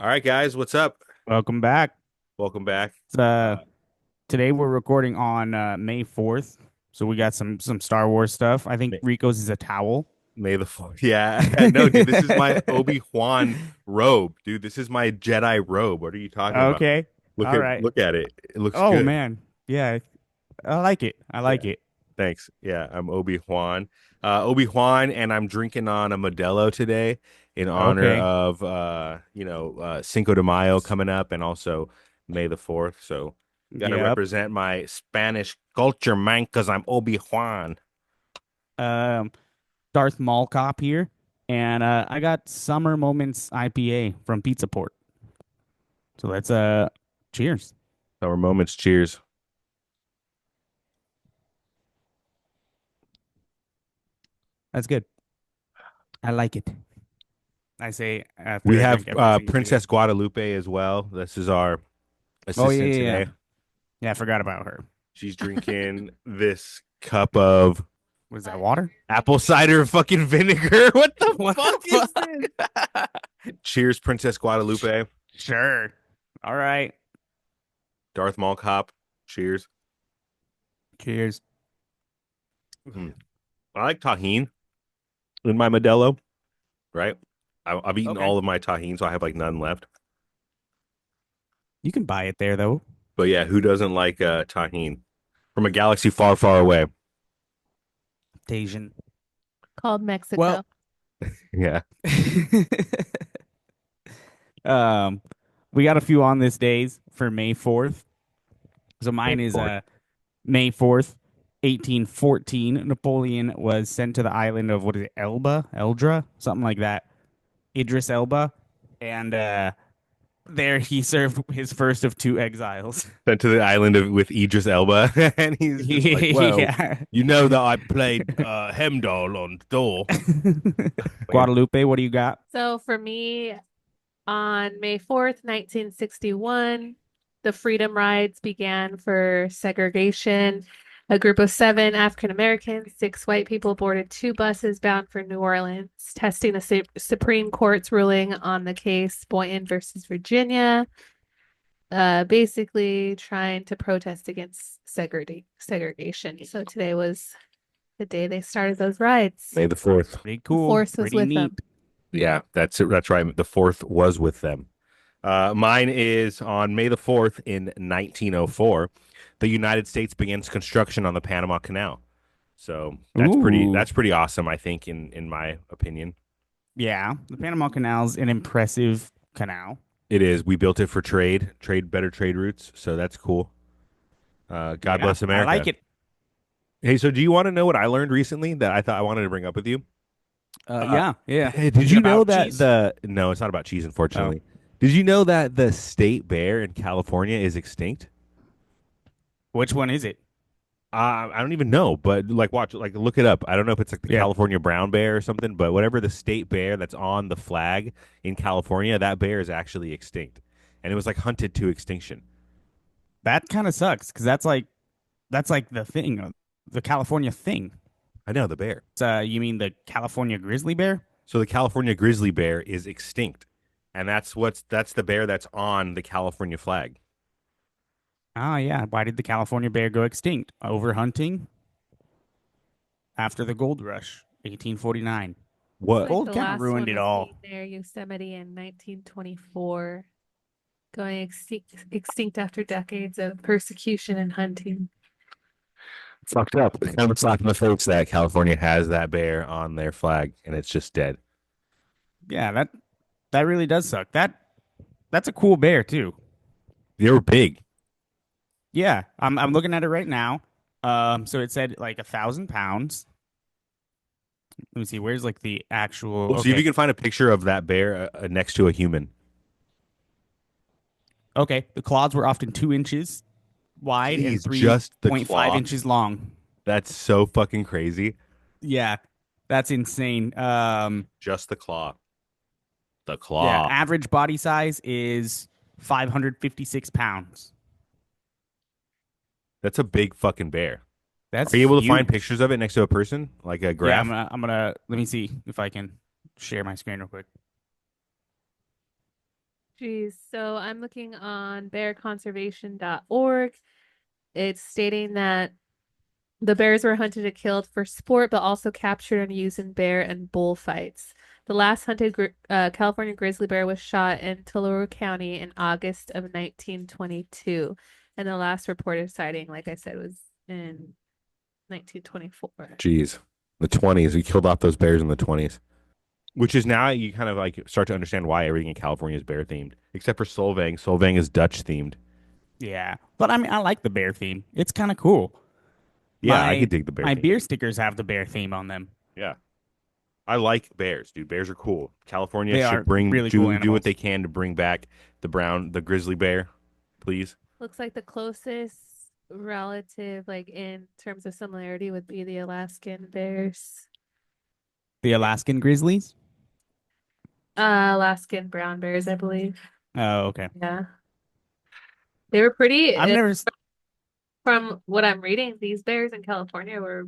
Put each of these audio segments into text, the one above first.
All right, guys, what's up? Welcome back. Welcome back. It's, today we're recording on May 4th. So we got some Star Wars stuff. I think May, Rico's is a towel. May the fourth. Yeah, no, dude, this is my Obi-Wan robe, dude. This is my Jedi robe. What are you talking about? Okay. All right. Look at it. It looks Oh good. man. Yeah, I like it. I like Yeah, it. thanks. Yeah, I'm Obi-Wan. Obi-Wan, and I'm drinking on a Modelo today in honor Okay. of Cinco de Mayo coming up, and also May the 4th. So gotta Yep. represent my Spanish culture, man, because I'm Obi-Wan. Um Darth Mall Cop here. And I got Summer Moments IPA from Pizza Port. So let's cheers. Summer moments. Cheers. That's good. I like it. I say We after I have drink everything too. Princess Guadalupe as well. This is our Oh yeah, assistant yeah, yeah. today. Yeah, I forgot about her. She's drinking this cup of Was that water? apple cider fucking vinegar. What the What fuck the is fuck? this? Cheers, Princess Guadalupe. Sure. All right. Darth Maul Cop. Cheers. Cheers. Mm. I like tahine in my Modelo, right? I've eaten Okay. all of my tahine, so I have like none left. You can buy it there though. But yeah, who doesn't like tahine from a galaxy far, far away? Asian. Called Well, Mexico. Yeah. um, we got a few on this days for May 4th. So May mine the is 4th. May 4th, 1814. Napoleon was sent to the island of what is it, Elba, Eldra, something like that. Idris Elba, and there he served his first of two exiles. Sent to the island with Idris Elba, and he's just like, "Well, Yeah. you know that I played Hemdall on Thor." Like, Guadalupe, what do you got? So for me, on May 4th, 1961, the Freedom Rides began for segregation. A group of seven African Americans, six white people boarded two buses bound for New Orleans, testing the Supreme Court's ruling on the case Boynton versus Virginia, basically trying to protest against segregation. So today was the day they started those rides. May the 4th. Pretty The cool. force was Pretty with them. neat. Yeah, that's it. That's right. The 4th was with them. Mine is on May the 4th in 1904. The United States begins construction on the Panama Canal. So Ooh. that's pretty awesome, I think, in my opinion. Yeah. The Panama Canal's an impressive canal. It is. We built it for better trade routes. So that's cool. God Yeah. bless I like America. it. Hey, so do you want to know what I learned recently that I thought I wanted to bring up with you? Uh, Yeah. Yeah. hey, Is did it you know about that cheese? no, it's not about cheese, Oh. unfortunately. Did you know that the state bear in California is extinct? Which one is it? I don't even know, but like, watch, like, look it up. I don't know if it's like the Yeah. California brown bear or something, but whatever the state bear that's on the flag in California, that bear is actually extinct, and it was like hunted to extinction. That kind of sucks because that's like the thing, the California thing. I know the bear. You mean the California grizzly bear? So the California grizzly bear is extinct, and that's the bear that's on the California flag. Ah, yeah. Why did the California bear go extinct? Overhunting after the gold rush, 1849. It's What? like Gold the kind of last ruined one it was all. seen near Yosemite in 1924, going extinct after decades of persecution and hunting. Fucked up. It's kind of a slap in the face that California has that bear on their flag and it's just dead. Yeah, that really does suck. That's a cool bear too. They were big. Yeah, I'm looking at it right now. So it said like 1,000 pounds. Let me see. Where's like the actual? We'll see if you Okay, can find a picture of that bear next to a human. okay. The claws were often 2 inches wide and Jeez, just the 3.5 claw. inches long. That's so fucking crazy. Yeah, that's insane. Just the claw. The Yeah, claw. average body size is 556 pounds. That's a big fucking bear. That's Are you able to find huge. pictures of it next to a person? Like a Yeah, graph? I'm gonna let me see if I can share my screen real quick. Geez, so I'm looking on bearconservation.org. It's stating that the bears were hunted and killed for sport, but also captured and used in bear and bull fights. The last hunted California grizzly bear was shot in Tulare County in August of 1922. And the last reported sighting, like I said, was in 1924. Jeez, the 20s. We killed off those bears in the 20s, which is now you kind of like start to understand why everything in California is bear themed, except for Solvang. Solvang is Dutch themed. Yeah. But I mean, I like the bear theme. It's kind of cool. Yeah, I My could dig the bear my theme. beer stickers have the bear theme on them. Yeah, I like bears, dude. Bears are cool. California They should are bring really cool do what they animals. can to bring back the grizzly bear, please. Looks like the closest relative, like in terms of similarity, would be the Alaskan bears. The Alaskan grizzlies? Alaskan brown bears, I believe. Oh, okay. Yeah. They were pretty, I've never from what I'm reading, these bears in California were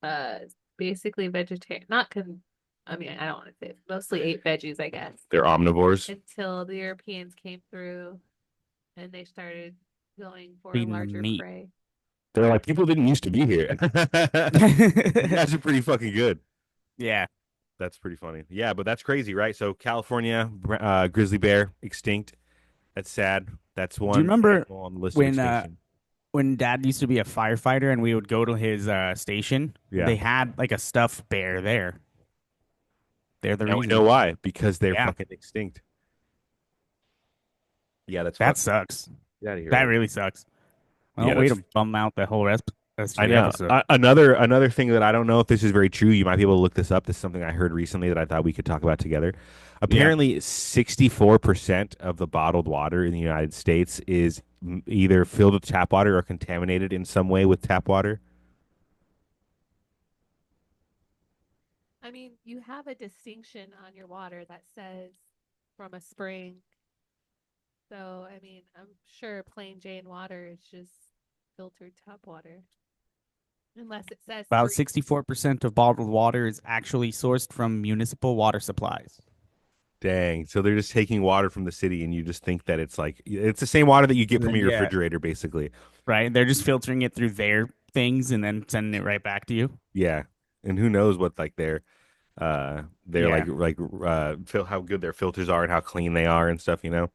uh basically vegetarian, not con I mean, I don't want to say it, mostly ate veggies, I guess, They're omnivores. until the Europeans came through and they started going for eaten the larger meat. prey. They're like people didn't used to be here. You guys are pretty fucking good. Yeah. That's pretty funny. Yeah, but that's crazy, right? So California, grizzly bear extinct. That's sad. That's Do you one remember animal on the list of when extinction. when Dad used to be a firefighter and we would go to his station? Yeah. They had like a stuffed bear there. They're the Now we know reason. why. Because they're Yeah. fucking extinct. Yeah, that's That fucked. sucks. Get out of here, That right? really sucks. Well, Yeah, way that's to bum out the whole rest of I the know. episode. Another thing that I don't know if this is very true. You might be able to look this up. This is something I heard recently that I thought we could talk about together. Yeah. Apparently, 64% of the bottled water in the United States is either filled with tap water or contaminated in some way with tap water. I mean, you have a distinction on your water that says from a spring. So, I mean, I'm sure plain Jane water is just filtered tap water, unless it says About spring. 64% of bottled water is actually sourced from municipal water supplies. Dang. So they're just taking water from the city and you just think that it's like it's the same water that you get And from then, your yeah, refrigerator, basically. right. They're just filtering it through their things and then sending it right back to you. Yeah. And who knows what like they're Yeah. how good their filters are and how clean they are and stuff, you know?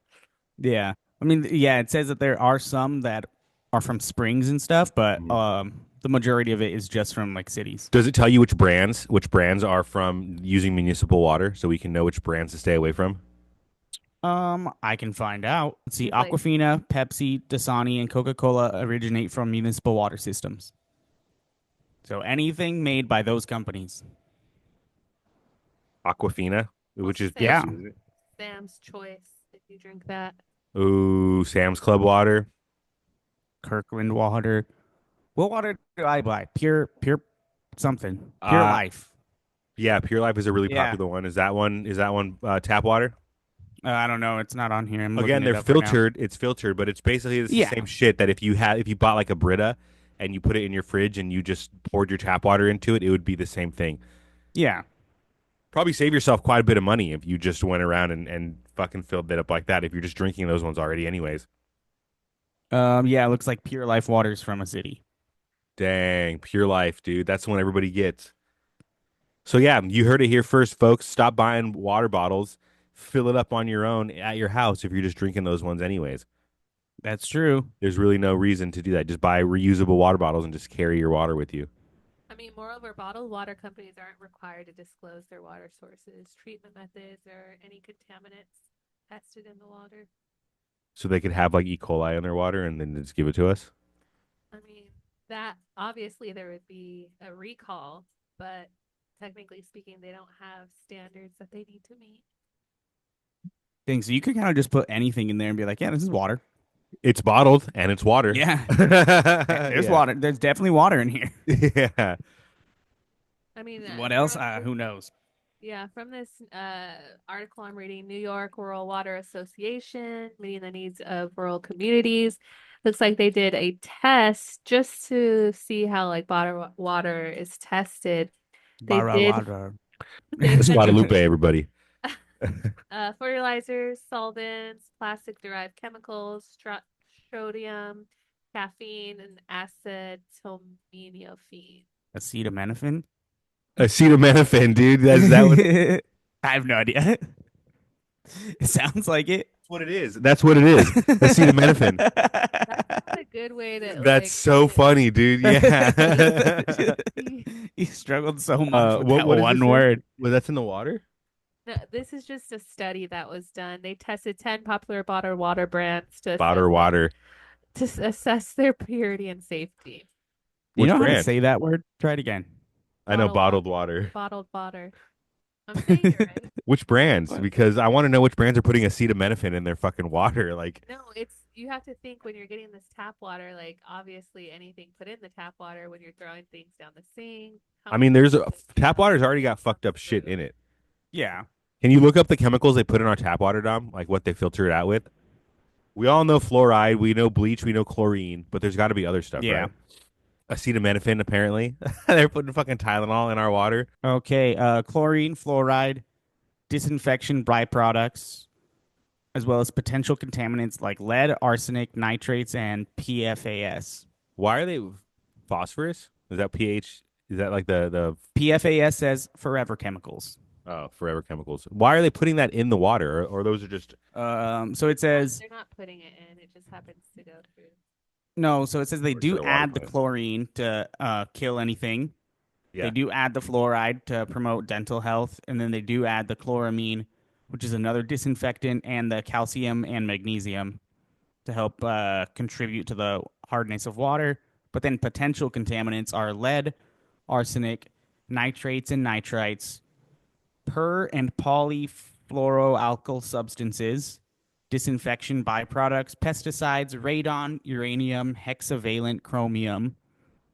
Yeah. I mean, yeah, it says that there are some that are from springs and stuff, but Mhm. the majority of it is just from like cities. Does it tell you which brands are from using municipal water so we can know which brands to stay away from? I can find out. Let's see. Seems like Aquafina, Pepsi, Dasani, and Coca-Cola originate from municipal water systems. So anything made by those companies. Aquafina, which also is say Yeah. Pepsi, isn't it? Sam's Choice if you drink that. Ooh, Sam's Club water. Kirkland water. What water do I buy? Pure something. Pure Uh Life. yeah, Pure Life is a really Yeah. popular one. Is that one tap water? I don't know. It's not on here. I'm Again, looking it they're up right now. filtered. It's filtered, but it's basically the Yeah. same shit that if you bought like a Brita and you put it in your fridge and you just poured your tap water into it, it would be the same thing. Yeah. Probably save yourself quite a bit of money if you just went around and fucking filled it up like that if you're just drinking those ones already anyways. Yeah, it looks like Pure Life water's from a city. Dang, Pure Life, dude. That's the one everybody gets. So yeah, you heard it here first, folks. Stop buying water bottles. Fill it up on your own at your house if you're just drinking those ones anyways. That's true. There's really no reason to do that. Just buy reusable water bottles and just carry your water with you. I mean, moreover, bottled water companies aren't required to disclose their water sources, treatment methods, or any contaminants tested in the water. So they could have like E. coli in their water and then just give it to us. I mean, that obviously there would be a recall, but technically speaking, they don't have standards that they need to meet. Thing. So you could kind of just put anything in there and be like, yeah, this is water. It's bottled and it's water. Yeah. There's Yeah. water. There's definitely water in here. Yeah. I mean, What else? Who knows? yeah, from this article I'm reading, New York Rural Water Association, meeting the needs of rural communities. Looks like they did a test just to see how like bottled water is tested. They Bara did water. they It's sent Guadalupe, everybody. Fertilizers, solvents, plastic-derived chemicals, sodium, caffeine, and acetaminophen. Acetaminophen. Acetaminophen, dude. That's that what I have no idea. It sounds like it. that's what it is. That's what it is. Acetaminophen. That's not a good way to That's like so put funny, dude. Yeah. it. You struggled so much with What that is one this in? word. Well, that's in the water? No, this is just a study that was done. They tested 10 popular bottled water brands Powder water. to assess their purity and safety. Do you Which know how to brand? say that word? Try it again. I know Bottled water, bottled water. bottled water. I'm saying it right. Which brands? What? Because I want to know which brands are putting acetaminophen in their fucking water. Like, No, it's you have to think when you're getting this tap water, like obviously anything put in the tap water when you're throwing things down the sink. How I mean, many there's times a does tap water water's already got come fucked up shit through? in it. Yeah. Can you look up the chemicals they put in our tap water, Dom? Like what they filter it out with? We all know fluoride, we know bleach, we know chlorine, but there's got to be other stuff, Yeah. right? Acetaminophen, apparently. They're putting fucking Tylenol in our water. Okay. Chlorine, fluoride, disinfection byproducts, as well as potential contaminants like lead, arsenic, nitrates, and PFAS. Why are they phosphorus? Is that pH? Is that like the PFAS says forever chemicals. forever chemicals? Why are they putting that in the water? Or those are just So it says They're not putting it in. It just happens to go through. no. So it says they works for do the water add the plant? chlorine to kill anything. They Yeah. do add the fluoride to promote dental health, and then they do add the chloramine, which is another disinfectant, and the calcium and magnesium to help contribute to the hardness of water. But then potential contaminants are lead, arsenic, nitrates and nitrites, per and polyfluoroalkyl substances, disinfection byproducts, pesticides, radon, uranium, hexavalent chromium,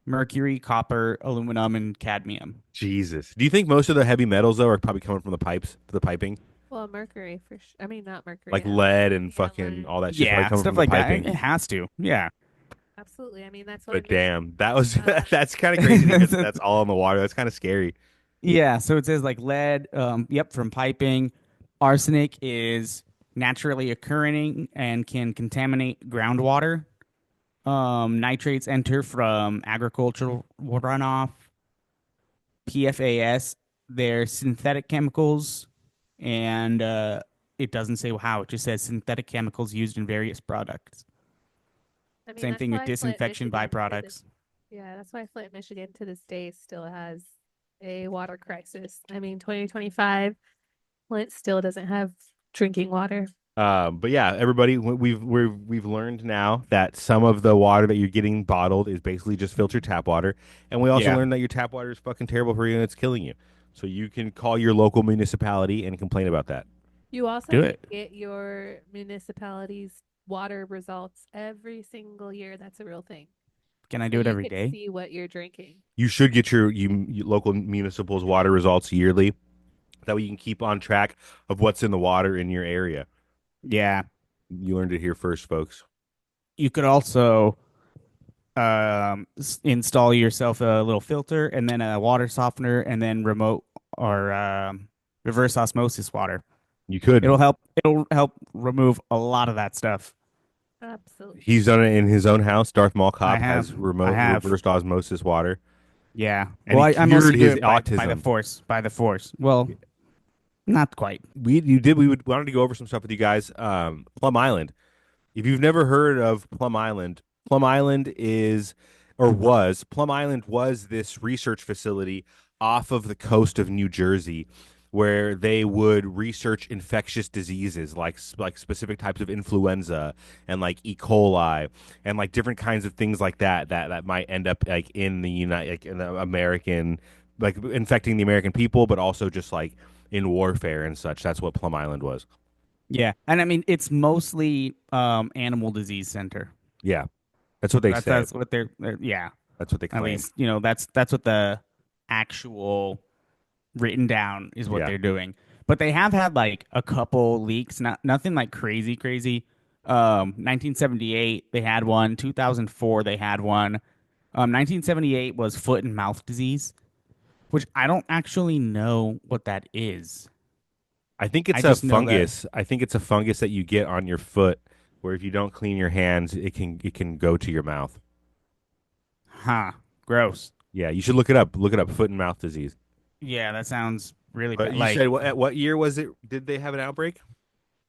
mercury, copper, aluminum, and cadmium. Jesus. Do you think most of the heavy metals though are probably coming from the pipes, the piping? Well, mercury for sure. I mean, not mercury. Like lead and Yeah, fucking lead. all that shit's probably Yeah, coming from stuff the like that. It piping. has to. Yeah. Absolutely. I mean, that's what But emissions. damn, that was Uh, that's kind of crazy to hear that that's all in the water. That's kind of scary. Yeah, so it says like lead, yep, from piping. Arsenic is naturally occurring and can contaminate groundwater. Nitrates enter from agricultural runoff. PFAS, they're synthetic chemicals, and it doesn't say how. It just says synthetic chemicals used in various products. I mean, Same that's thing with why Flint, disinfection Michigan, to this byproducts. yeah, that's why Flint, Michigan, to this day still has a water crisis. I mean, 2025, Flint still doesn't have drinking water. But yeah, everybody, we've learned now that some of the water that you're getting bottled is basically just filtered tap water, and we also Yeah, learned that your tap water is fucking terrible for you and it's killing you. So you can call your local municipality and complain about that. You also do can it. get your municipality's water results every single year. That's a real thing. Can I So do it you every can day? see what you're drinking. You should get your local municipal's water results yearly. That way you can keep on track of what's in the water in your area. Yeah. You learned it here first, folks. You could also install yourself a little filter and then a water softener and then remote or reverse osmosis water. You could. It'll help remove a lot of that stuff. Absolutely. He's done it in his own house. Darth Maul I Cop have. has I remote have. reversed osmosis water, Yeah. and Well, he I mostly cured do his it by the autism. force. By the force. Well, not quite. We wanted to go over some stuff with you guys. Plum Island. If you've never heard of Plum Island, Plum Island was this research facility off of the coast of New Jersey where they would research infectious diseases like specific types of influenza and like E. coli and like different kinds of things like that might end up like in the United like in the American like infecting the American people, but also just like in warfare and such. That's what Plum Island was. Yeah. And I mean, it's mostly animal disease center. Yeah, that's what they say. That's what yeah. That's what they At claim. least, that's what the actual written down is what Yeah. they're doing. But they have had like a couple leaks, nothing like crazy, crazy. 1978 they had one. 2004 they had one. 1978 was foot and mouth disease, which I don't actually know what that is. I think it's I a just know that. fungus. I think it's a fungus that you get on your foot, where if you don't clean your hands, it can go to your mouth. Huh. Gross. Yeah, you should look it up. Look it up. Foot and mouth disease. Yeah, that sounds really But bad. you said Like at what year was it? Did they have an outbreak?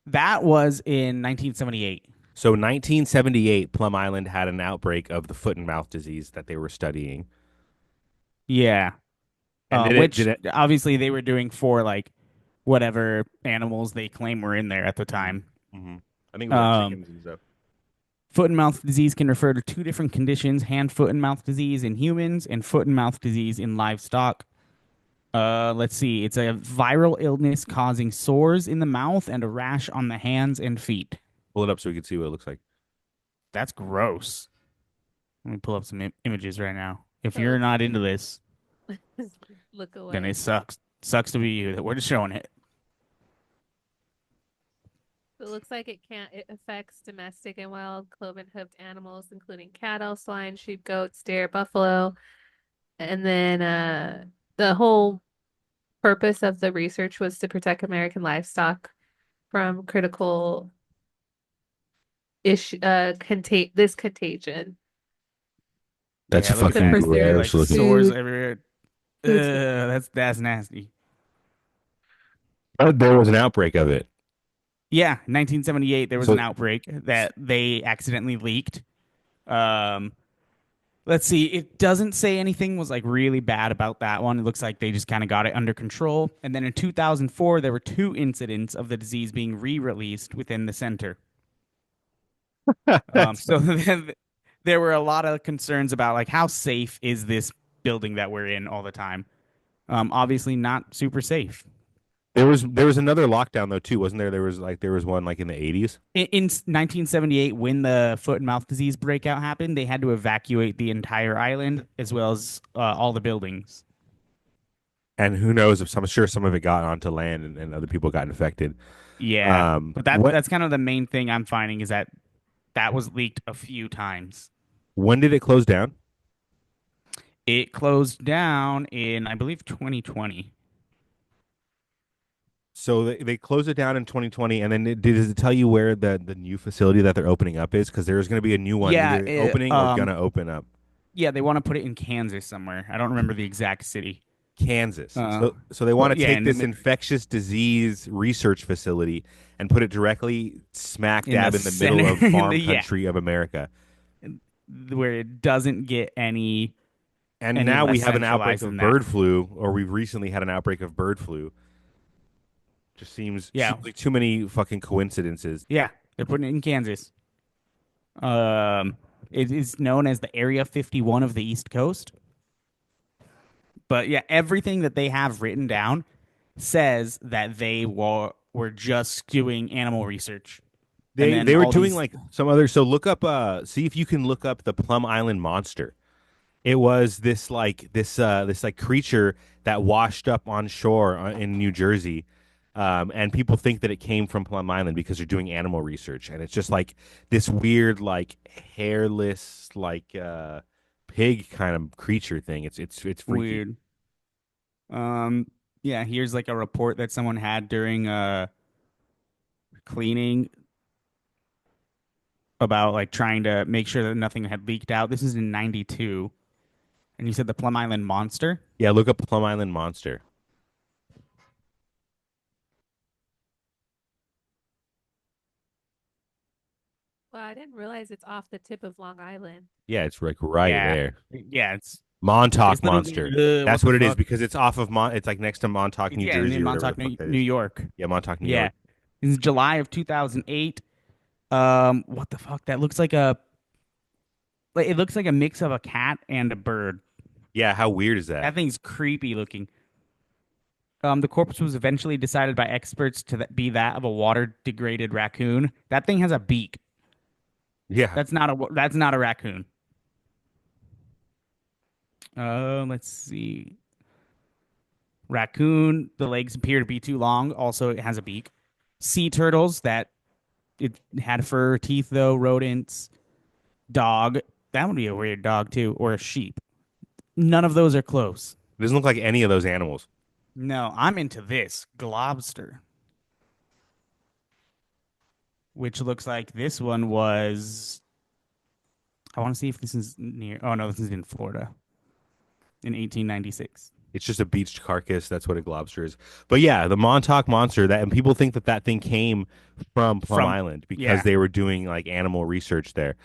that was in 1978. So 1978, Plum Island had an outbreak of the foot and mouth disease that they were studying. Yeah. And did it? Did Which it? obviously they were doing for like whatever animals they claim were in there at the time. Mm-hmm. I think it was like Um, chickens and stuff. Foot and mouth disease can refer to two different conditions: hand, foot, and mouth disease in humans, and foot and mouth disease in livestock. Let's see. It's a viral illness causing sores in the mouth and a rash on the hands and feet. Pull it up so we can see what it looks like. That's gross. Let me pull up some images right now. If It you're looks not into this, look then away. it sucks. Sucks to be you that we're just showing it. It looks like it affects domestic and wild cloven-hoofed animals, including cattle, swine, sheep, goats, deer, buffalo. And then the whole purpose of the research was to protect American livestock from critical this contagion. That's Yeah, look at The that. fucking pursuit of Like gross looking. sores food, everywhere. food supply. That's nasty. There was an outbreak of it. Yeah, 1978 there was an So outbreak that they accidentally leaked. Um, let's see. It doesn't say anything was like really bad about that one. It looks like they just kind of got it under control. And then in 2004 there were two incidents of the disease being re-released within the center. that's So then there were a lot of concerns about like how safe is this building that we're in all the time. Obviously not super safe. there was another lockdown though too, wasn't there? There was one like in the 80s. In 1978, when the foot and mouth disease breakout happened, they had to evacuate the entire island as well as all the buildings. And who knows if I'm sure some of it got onto land and other people got infected. Yeah, but What that's kind of the main thing I'm finding is that that was leaked a few times. when did it close down? It closed down in, I believe, 2020. So they closed it down in 2020, and then does it tell you where the new facility that they're opening up is? Because there's going to be a new one Yeah, either opening or gonna open up. yeah, they want to put it in Kansas somewhere. I don't remember the exact city. Kansas. Uh, So they want well, to yeah, take this infectious disease research facility and put it directly smack in the dab in the middle center, of in farm the yeah, country of America. where it doesn't get And any now we less have an outbreak centralized than of that. bird flu, or we've recently had an outbreak of bird flu. Just Yeah, seems like too many fucking coincidences. yeah, they're putting it in Kansas. Um, it is known as the Area 51 of the East Coast. But yeah, everything that they have written down says that they were just doing animal research, and They then they were all doing these like some other. So look up, see if you can look up the Plum Island monster. It was this like creature that washed up on shore in New Jersey, and people think that it came from Plum Island because they're doing animal research, and it's just like this weird like hairless like pig kind of creature thing. It's freaky. weird. Um, yeah, here's like a report that someone had during cleaning about like trying to make sure that nothing had leaked out. This is in '92, and you said the Plum Island monster. Yeah, look up Plum Island monster. Well, I didn't realize it's off the tip of Long Island. Yeah, it's like right Yeah, there. yeah, Montauk it's literally monster. what That's the what it is fuck. because it's off of It's like next to Montauk, It's New yeah, in Jersey, or whatever the Montauk, fuck that New is. York. Yeah, Montauk, New Yeah, York. in July of 2008. What the fuck? That looks like it looks like a mix of a cat and a bird. Yeah, how weird is that? That thing's creepy looking. The corpse was eventually decided by experts to be that of a water degraded raccoon. That thing has a beak. Yeah, That's not a raccoon. Let's see. Raccoon, the legs appear to be too long. Also, it has a beak. Sea turtles that it had fur, teeth though. Rodents, dog. That would be a weird dog too, or a sheep. None of those are close. it doesn't look like any of those animals. No, I'm into this globster. which looks like this one was. I want to see if this is near. Oh no, this is in Florida in 1896. It's just a beached carcass. That's what a lobster is. But yeah, the Montauk monster that and people think that that thing came from Plum From Island because yeah, they were doing like animal research there.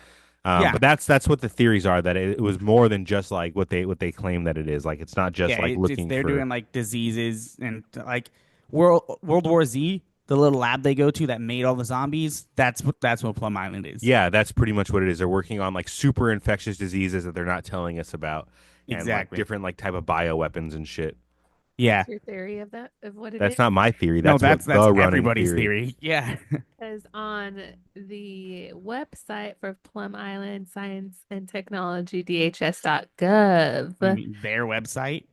yeah, But that's what the theories are that it was more than just like what they claim that it is. Like it's not just yeah. like It's looking they're for. doing like diseases and like World War Z, the little lab they go to that made all the zombies. That's what Plum Island is. Yeah, that's pretty much what it is. They're working on like super infectious diseases that they're not telling us about, and like Exactly. different like type of bioweapons and shit. Yeah. What's your theory of that, of what it That's is? not my theory. No, That's what that's the running everybody's theory. theory. Yeah. Because on the website for Plum Island Science and Technology, You DHS.gov, mean their website?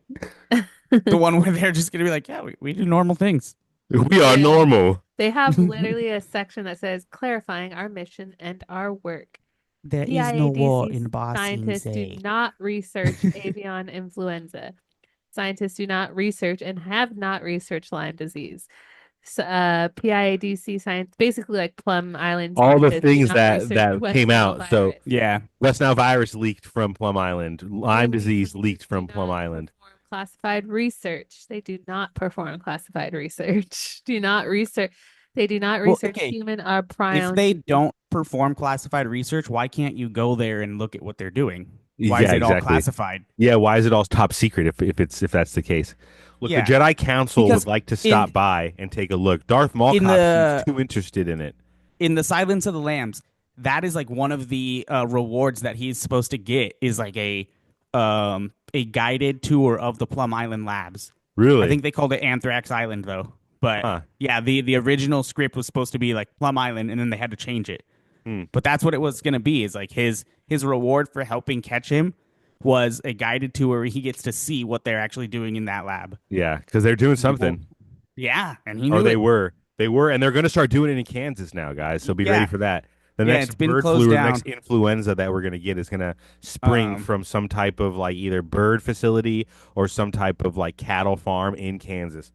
The one where they're just gonna be like, yeah, we do normal things. We are yeah, normal. they have literally a section that says clarifying our mission and our work. There is no war PIADC in Ba Sing scientists do Se. not research avian influenza. Scientists do not research and have not researched Lyme disease. PIADC science, basically like Plum Island All the scientists do things not that research that West came Nile out. So virus. Yeah. West Nile virus leaked from Plum Island. Lyme Plum disease leaked scientists do from Plum not Island. perform classified research. They do not perform classified research. Do not research. They do not Well, research okay. human or If prion they disease. don't perform classified research, why can't you go there and look at what they're doing? Why is Yeah, it all exactly. classified? Yeah, why is it all top secret if that's the case? Look, the Yeah. Jedi Council would Because like to in stop by and take a look. Darth Maul in Cop seems the too interested in it. in the Silence of the Lambs, that is like one of the rewards that he's supposed to get is like a guided tour of the Plum Island labs. I Really? think they called it Anthrax Island though. But Huh. yeah, the original script was supposed to be like Plum Island, and then they had to change it. Hmm. But that's what it was gonna be. Is like his reward for helping catch him was a guided tour where he gets to see what they're actually doing in that lab. Yeah, because they're doing Like, well, something. yeah, and he Or knew they it. were. They were, and they're going to start doing it in Kansas now, guys. So be ready Yeah, for that. The yeah, next it's been bird closed flu or the next down. influenza that we're going to get is going to spring Um, from some type of like either bird facility or some type of like cattle farm in Kansas.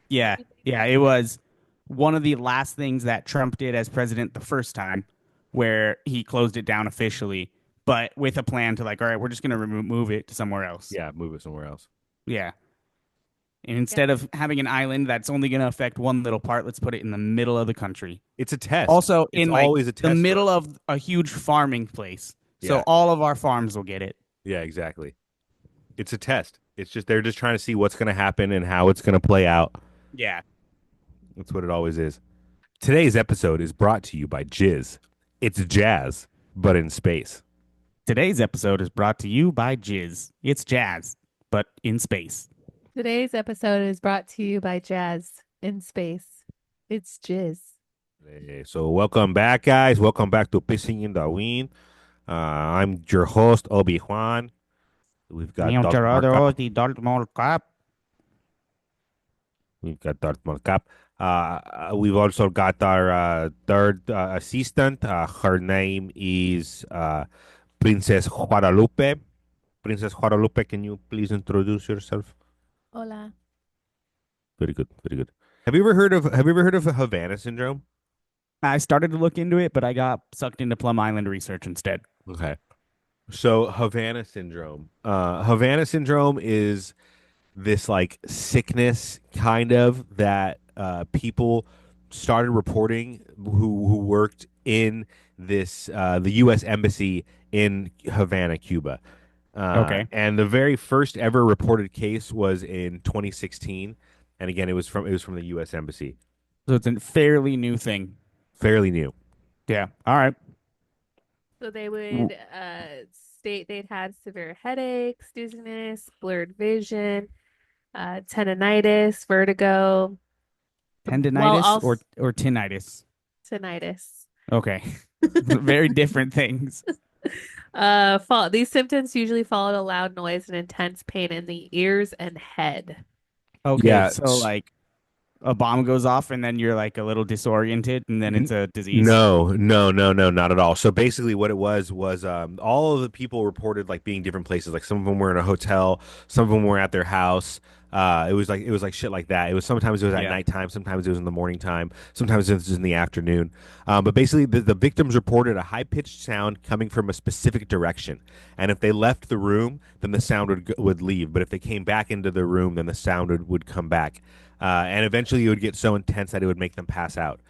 Yeah, yeah, it was one of the last things that Trump did as president the first time, where he closed it down officially, but with a plan to like, all right, we're just gonna move it to somewhere else. Yeah, move it somewhere else. Yeah, and Yeah. instead of having an island that's only gonna affect one little part, let's put it in the middle of the country. It's a test. Also, It's in like always a the test run. middle of a huge farming place, so Yeah. all of our farms will get it. Yeah, exactly. It's a test. It's just they're just trying to see what's going to happen and how it's going to play out. Yeah. That's what it always is. Today's episode is brought to you by Jizz. It's jazz, but in space. Today's episode is brought to you by Jizz. It's jazz, but in space. Today's episode is brought to you by Jazz in Space. It's Jizz. Hey, so welcome back, guys. Welcome back to Pissing in the Wind. I'm your host, Obi Juan. We've got Dr. Markup. the Dartmouth Cup. We've got Darth Markup. We've also got our third assistant. Her name is Princess Guadalupe. Princess Guadalupe, can you please introduce yourself? Hola. Very good, very good. Have you ever heard of Havana Syndrome? I started to look into it, but I got sucked into Plum Island research instead. Okay. So Havana syndrome is this like sickness kind of that people started reporting who worked in this the U.S. embassy in Havana, Cuba. Okay. And the very first ever reported case was in 2016, and again it was from the U.S. embassy, So it's a fairly new thing. fairly new. Yeah. All right. So they W- would state they'd had severe headaches, dizziness, blurred vision, tendonitis, vertigo, well, Tendinitis also or tinnitus. tinnitus. Okay. Very different things. These symptoms usually followed a loud noise and intense pain in the ears and head. Okay. Yeah. So like a bomb goes off and then you're like a little disoriented and then it's a disease. No, no, no, no, not at all. So basically, what it was all of the people reported like being different places. Like some of them were in a hotel, some of them were at their house. It was like shit like that. It was sometimes it was at Yeah. nighttime, sometimes it was in the morning time, sometimes it was in the afternoon. But basically, the victims reported a high pitched sound coming from a specific direction, and if they left the room, then the sound would leave. But if they came back into the room, then the sound would come back, and eventually it would get so intense that it would make them pass out.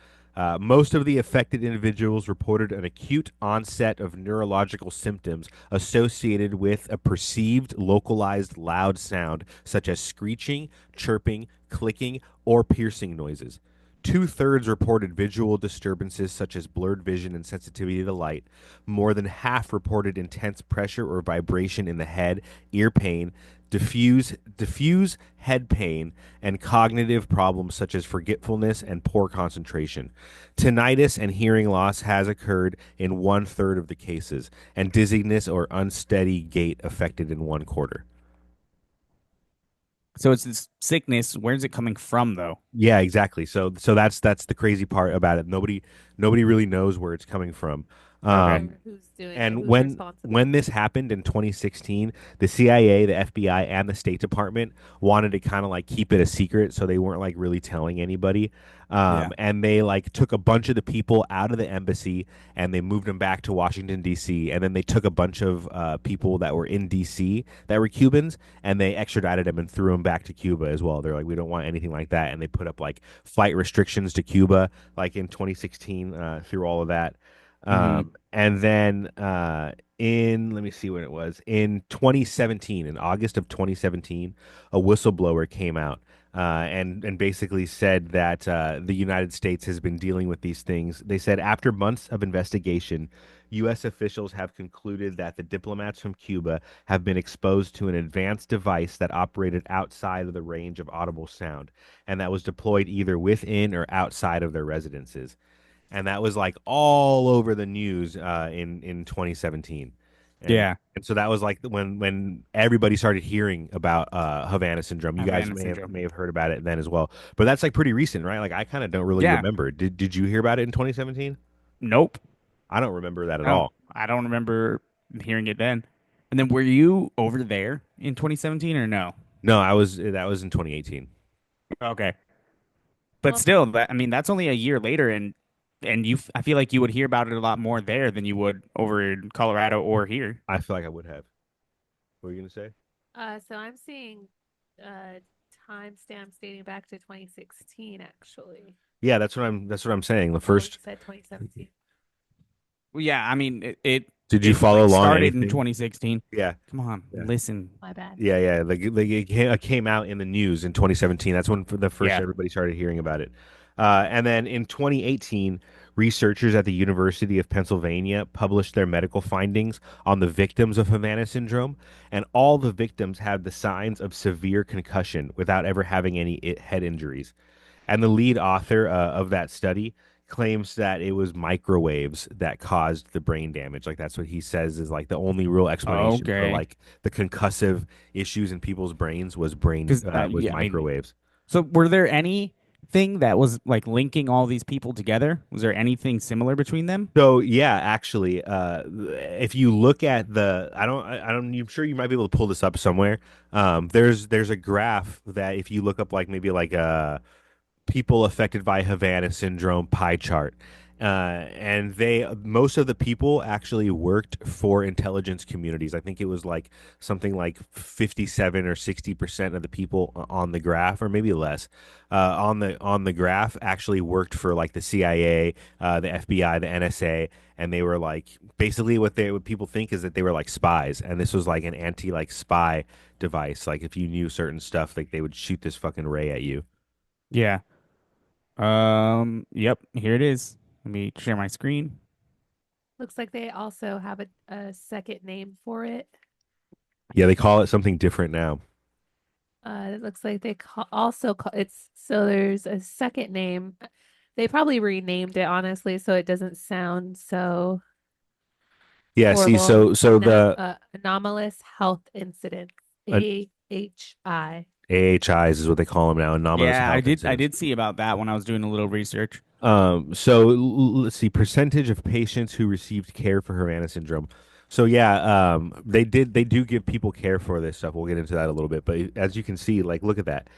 Most of the affected individuals reported an acute onset of neurological symptoms associated with a perceived localized loud sound, such as screeching, chirping, clicking, or piercing noises. Two-thirds reported visual disturbances such as blurred vision and sensitivity to light. More than half reported intense pressure or vibration in the head, ear pain, diffuse head pain, and cognitive problems such as forgetfulness and poor concentration. Tinnitus and hearing loss has occurred in one-third of the cases, and dizziness or unsteady gait affected in one quarter. So it's this sickness. Where's it coming from, though? Yeah, exactly. So that's the crazy part about it. Nobody really knows where it's coming from. Okay. Um, Or who's doing it, and who's when responsible. this happened in 2016, the CIA, the FBI, and the State Department wanted to kind of like keep it a secret, so they weren't like really telling anybody. Yeah. And they like took a bunch of the people out of the embassy and they moved them back to Washington D.C. And then they took a bunch of people that were in D.C. that were Cubans and they extradited them and threw them back to Cuba as well. They're like, we don't want anything like that, and they put up like flight restrictions to Cuba, like in 2016, through all of that. Hmm. And then in let me see when it was in 2017, in August of 2017, a whistleblower came out and basically said that the United States has been dealing with these things. They said after months of investigation, U.S. officials have concluded that the diplomats from Cuba have been exposed to an advanced device that operated outside of the range of audible sound, and that was deployed either within or outside of their residences, and that was like all over the news in 2017, and Yeah. and so that was like when everybody started hearing about Havana syndrome. You guys Havana may have Syndrome. may have heard about it then as well, but that's like pretty recent, right? Like I kind of don't really Yeah. remember. Did you hear about it in 2017? Nope. I don't remember that at Oh, all. I don't remember hearing it then. And then were you over there in 2017 or no? No, I was that was in 2018. Okay. But Well, still, that I mean, that's only a year later, and I feel like you would hear about it a lot more there than you would over in Colorado or here. I feel like I would have. What were you gonna say? so I'm seeing uh timestamps dating back to 2016 actually. Yeah, that's what I'm saying. The Oh, you first. said 2017. Well, yeah, I mean, Did you it follow like along started in anything? 2016. Yeah. Come on, Yeah. listen. My bad. Yeah, yeah. Like it came out in the news in 2017. That's when for the first Yeah. everybody started hearing about it. And then in 2018, researchers at the University of Pennsylvania published their medical findings on the victims of Havana syndrome, and all the victims had the signs of severe concussion without ever having any head injuries. And the lead author of that study claims that it was microwaves that caused the brain damage. Like that's what he says is like the only real explanation for Okay. like the concussive issues in people's brains was brain Because was yeah, I mean, microwaves. so were there anything that was like linking all these people together? Was there anything similar between them? So yeah, actually, if you look at I don't, I'm sure you might be able to pull this up somewhere. There's a graph that if you look up like maybe like people affected by Havana syndrome pie chart. And most of the people actually worked for intelligence communities. I think it was like something like 57 or 60% of the people on the graph, or maybe less, on the graph actually worked for like the CIA, the FBI, the NSA, and they were like basically what people think is that they were like spies, and this was like an anti like spy device. Like if you knew certain stuff, like they would shoot this fucking ray at you. Yeah. Yep, here it is. Let me share my screen. Looks like they also have a second name for it. Yeah, they call it something different now. It looks like they also call it's so there's a second name. They probably renamed it honestly, so it doesn't sound so Yeah, see, horrible. so the Anomalous health incidents, uh, AHI. AHIs is what they call them now, anomalous Yeah, health I incidents. did see about that when I was doing a little research. So let's see, percentage of patients who received care for Havana syndrome. So yeah, they do give people care for this stuff. We'll get into that a little bit, but as you can see, like look at that.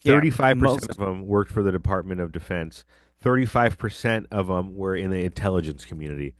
Yeah, 35% of most. them worked for the Department of Defense. 35% of them were in the intelligence community.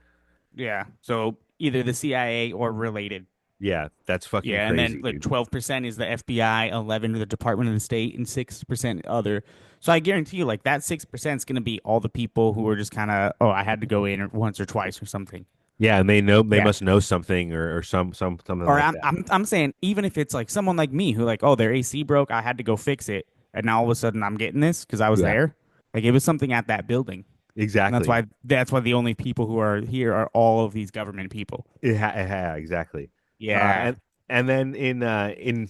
Yeah, so either the CIA or related. Yeah, that's fucking Yeah, and then crazy, like dude. 12% is the FBI, 11 to the Department of the State, and 6% other. So I guarantee you, like that 6% is going to be all the people who are just kind of, oh, I had to go in once or twice or something. Yeah, and they Yeah. must know something or something Or like I'm that. I'm I'm saying even if it's like someone like me who like, oh, their AC broke, I had to go fix it, and now all of a sudden I'm getting this because I was Yeah, there. Like it was something at that building, and that's exactly. why that's why the only people who are here are all of these government people. Exactly. Uh, Yeah. and and then in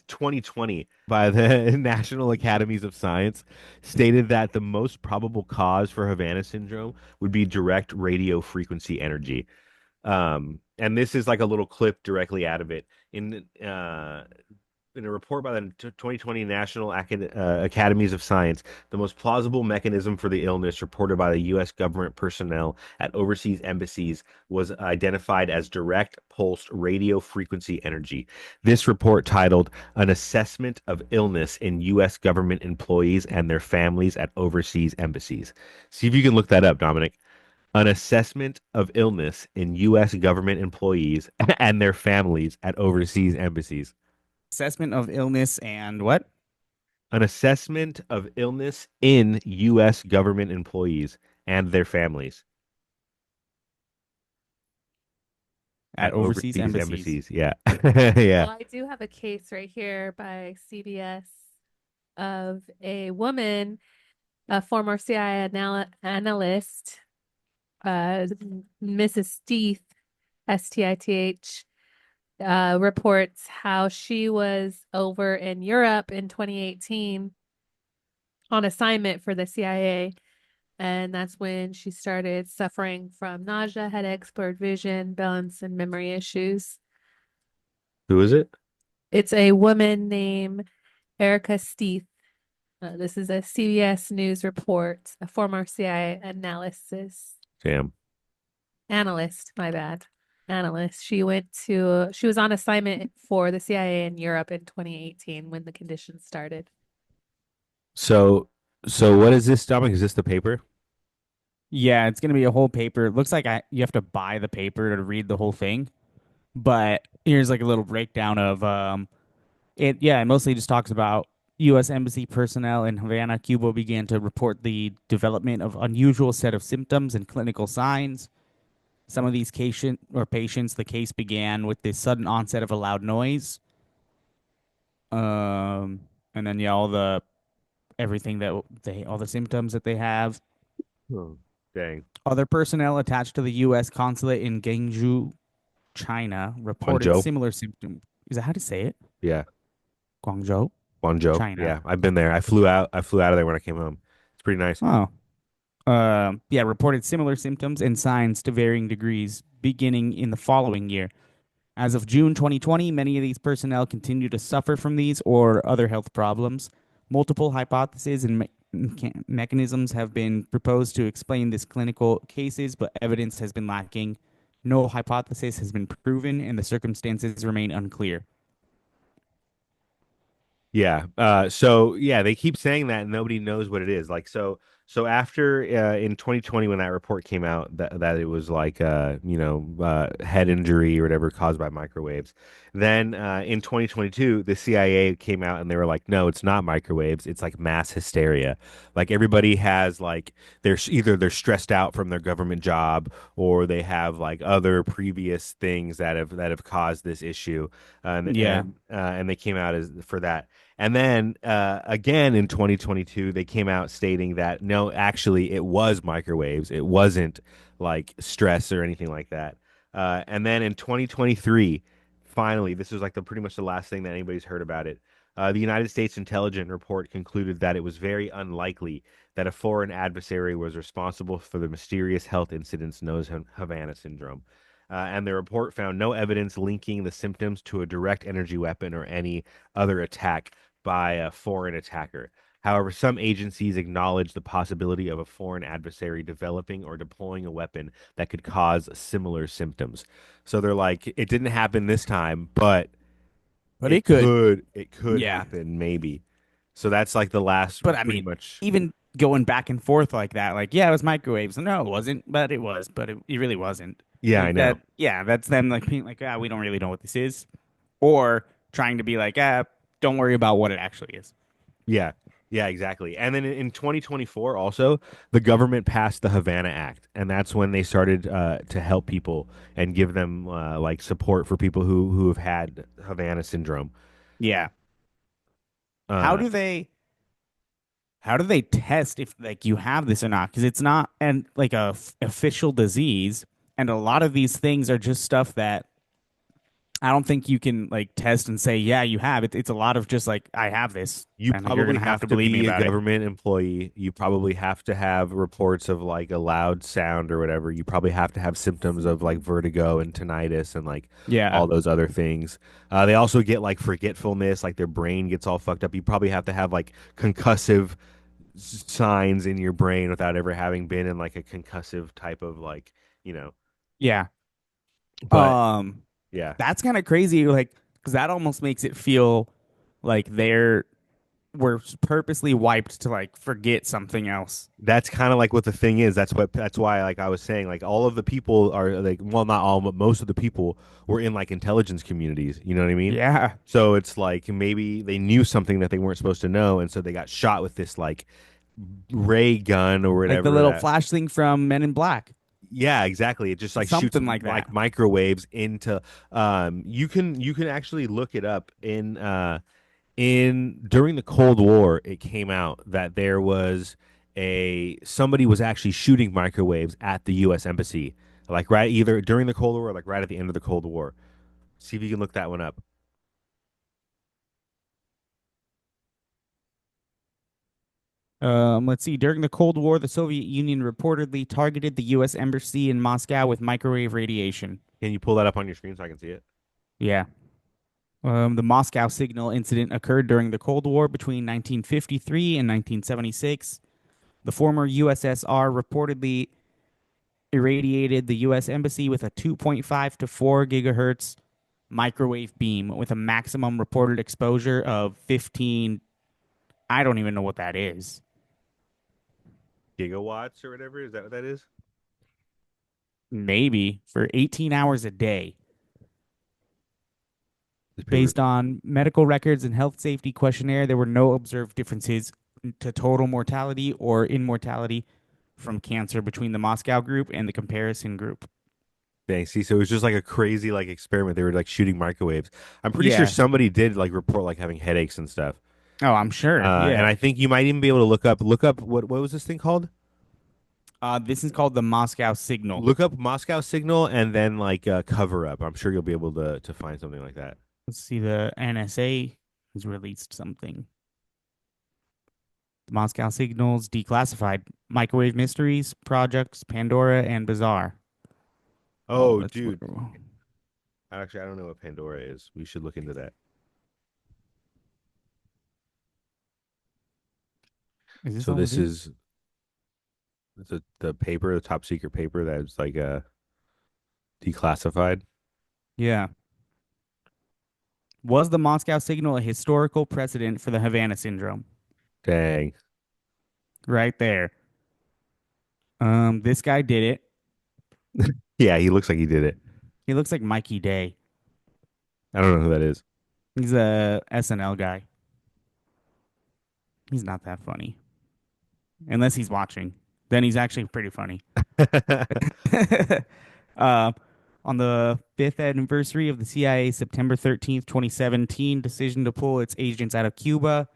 2020, by the National Academies of Science, stated that the most probable cause for Havana syndrome would be direct radio frequency energy. And this is like a little clip directly out of it. In a report by the 2020 National Academies of Science, the most plausible mechanism for the illness reported by the U.S. government personnel at overseas embassies was identified as direct pulsed radio frequency energy. This report, titled An Assessment of Illness in U.S. Government Employees and Their Families at Overseas Embassies. See if you can look that up, Dominic. An assessment of illness in U.S. government employees and their families at overseas embassies. Assessment of illness and what? An assessment of illness in U.S. government employees and their families At at overseas overseas embassies. embassies. Yeah. Yeah. Well, I do have a case right here by CBS of a woman, a former CIA analyst, Mrs. Stith, reports how she was over in Europe in 2018 on assignment for the CIA. And that's when she started suffering from nausea, headaches, blurred vision, balance, and memory issues. Who is it? It's a woman named Erica Stith. This is a CBS News report, a former CIA Damn. analyst, my bad, analyst. She was on assignment for the CIA in Europe in 2018 when the conditions started. So, so what is this, Dominic? Is this the paper? Yeah, it's gonna be a whole paper. It looks like you have to buy the paper to read the whole thing. But here's like a little breakdown of it. Yeah, it mostly just talks about U.S. Embassy personnel in Havana, Cuba began to report the development of unusual set of symptoms and clinical signs. Some of these patients, the case began with the sudden onset of a loud noise. Um, and then yeah, all the everything that all the symptoms that they have. Oh, dang. Other personnel attached to the U.S. consulate in Guangzhou, China, reported Guangzhou. similar symptoms. Is that how to say it? Yeah. Guangzhou, Guangzhou. China. Yeah. I've been there. I flew out. I flew out of there when I came home. It's pretty nice. Oh, yeah, reported similar symptoms and signs to varying degrees beginning in the following year. As of June 2020, many of these personnel continue to suffer from these or other health problems. Multiple hypotheses and mechanisms have been proposed to explain this clinical cases, but evidence has been lacking. No hypothesis has been proven, and the circumstances remain unclear. Yeah. So yeah, they keep saying that and nobody knows what it is. Like so after in 2020 when that report came out that it was like head injury or whatever caused by microwaves. Then in 2022 the CIA came out and they were like, no, it's not microwaves. It's like mass hysteria. Like everybody has like either they're stressed out from their government job or they have like other previous things that have caused this issue. Yeah. And they came out as for that. And then again in 2022, they came out stating that no, actually, it was microwaves. It wasn't like stress or anything like that. And then in 2023, finally, this was like the pretty much the last thing that anybody's heard about it. The United States intelligence report concluded that it was very unlikely that a foreign adversary was responsible for the mysterious health incidents known as Havana Syndrome. And the report found no evidence linking the symptoms to a direct energy weapon or any other attack by a foreign attacker. However, some agencies acknowledge the possibility of a foreign adversary developing or deploying a weapon that could cause similar symptoms. So they're like, it didn't happen this time, but But it could. it could Yeah. happen maybe. So that's like the last But I pretty mean, much. even going back and forth like that, like, yeah, it was microwaves. No, it wasn't, but it was, but it really wasn't. Yeah, I Like that, know. yeah, that's them like being like, ah, we don't really know what this is. Or trying to be like, ah, don't worry about what it actually is. Yeah. Yeah, exactly. And then in 2024 also, the government passed the Havana Act, and that's when they started to help people and give them like support for people who have had Havana syndrome. Yeah. How Uh do they how do they test if like you have this or not? Because it's not and like a official disease, and a lot of these things are just stuff that I don't think you can like test and say, yeah, you have it. It's a lot of just like, I have this, You and you're probably gonna have have to to believe me be a about it. government employee. You probably have to have reports of like a loud sound or whatever. You probably have to have symptoms of like vertigo and tinnitus and like Yeah. all those other things. They also get like forgetfulness, like their brain gets all fucked up. You probably have to have like concussive signs in your brain without ever having been in like a concussive type of like, you know. Yeah. But Um, yeah, that's kind of crazy, like, because that almost makes it feel like they're were purposely wiped to like forget something else. that's kind of like what the thing is. That's why like I was saying like all of the people are like well not all but most of the people were in like intelligence communities, you know what I mean? Yeah. So it's like maybe they knew something that they weren't supposed to know and so they got shot with this like ray gun or Like the whatever little that flash thing from Men in Black. yeah, exactly. It just like shoots Something like that. like microwaves into you can actually look it up in during the Cold War, it came out that there was a somebody was actually shooting microwaves at the U.S. Embassy, like right either during the Cold War or like right at the end of the Cold War. See if you can look that one up. Let's see. During the Cold War, the Soviet Union reportedly targeted the U.S. Embassy in Moscow with microwave radiation. Can you pull that up on your screen so I can see it? Yeah. The Moscow signal incident occurred during the Cold War between 1953 and 1976. The former USSR reportedly irradiated the U.S. Embassy with a 2.5 to 4 gigahertz microwave beam with a maximum reported exposure of 15. I don't even know what that is. Gigawatts or whatever. Is that what that is? Maybe for 18 hours a day. This paper. Based on medical records and health safety questionnaire, there were no observed differences to total mortality or immortality from cancer between the Moscow group and the comparison group. Dang, see, so it was just like a crazy like experiment. They were like shooting microwaves. I'm pretty sure Yeah. somebody did like report like having headaches and stuff. Oh, I'm sure. And Yeah. I think you might even be able to look up what was this thing called? This is called the Moscow signal. Look up Moscow signal and then like cover up. I'm sure you'll be able to find something like that. Let's see. The NSA has released something. The Moscow signals declassified microwave mysteries projects Pandora and Bazaar. Oh, Oh, that's dude. Actually, I don't know what Pandora is. We should look into that. is this So all it this is? is the paper, the top secret paper that's like declassified. Yeah. Was the Moscow signal a historical precedent for the Havana Syndrome? Dang. Right there. This guy did it. Yeah, he looks like he did it. He looks like Mikey Day. I don't know who that is. He's a SNL guy. He's not that funny. Unless he's watching. Then he's actually pretty funny. uh, on the fifth anniversary of the CIA's September 13th, 2017 decision to pull its agents out of Cuba,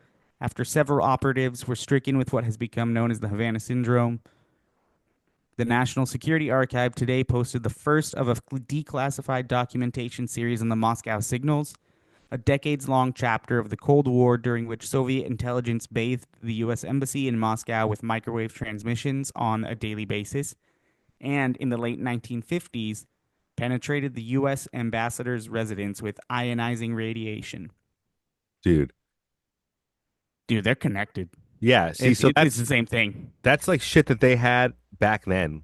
after several operatives were stricken with what has become known as the Havana Syndrome, the National Security Archive today posted the first of a declassified documentation series on the Moscow signals, a decades long chapter of the Cold War during which Soviet intelligence bathed the U.S. Embassy in Moscow with microwave transmissions on a daily basis, and in the late 1950s, penetrated the U.S. ambassador's residence with ionizing radiation. Dude. Dude, they're connected. Yeah, see, It's so it's the same thing. that's like shit that they had back then.